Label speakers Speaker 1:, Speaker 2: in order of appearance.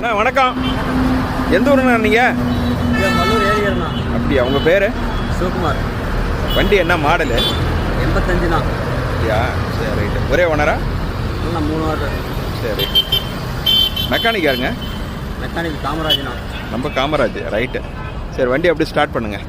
Speaker 1: அண்ணா வணக்கம். எந்த ஊருண்ணா நீங்கள்?
Speaker 2: மல்லூர் ஏரியாண்ணா.
Speaker 1: அப்படியா? உங்கள் பேர்?
Speaker 2: சிவகுமார்.
Speaker 1: வண்டி என்ன மாடலு?
Speaker 2: 85ண்ணா.
Speaker 1: அப்படியா? சரி ரைட்டு. ஒரே ஓனரா?
Speaker 2: இல்லைண்ணா 3 வாரம்.
Speaker 1: சரி. மெக்கானிக் யாருங்க?
Speaker 2: மெக்கானிக் காமராஜ்ண்ணா.
Speaker 1: நம்ம காமராஜ். ரைட்டு. சரி, வண்டி அப்படியே ஸ்டார்ட் பண்ணுங்கள்.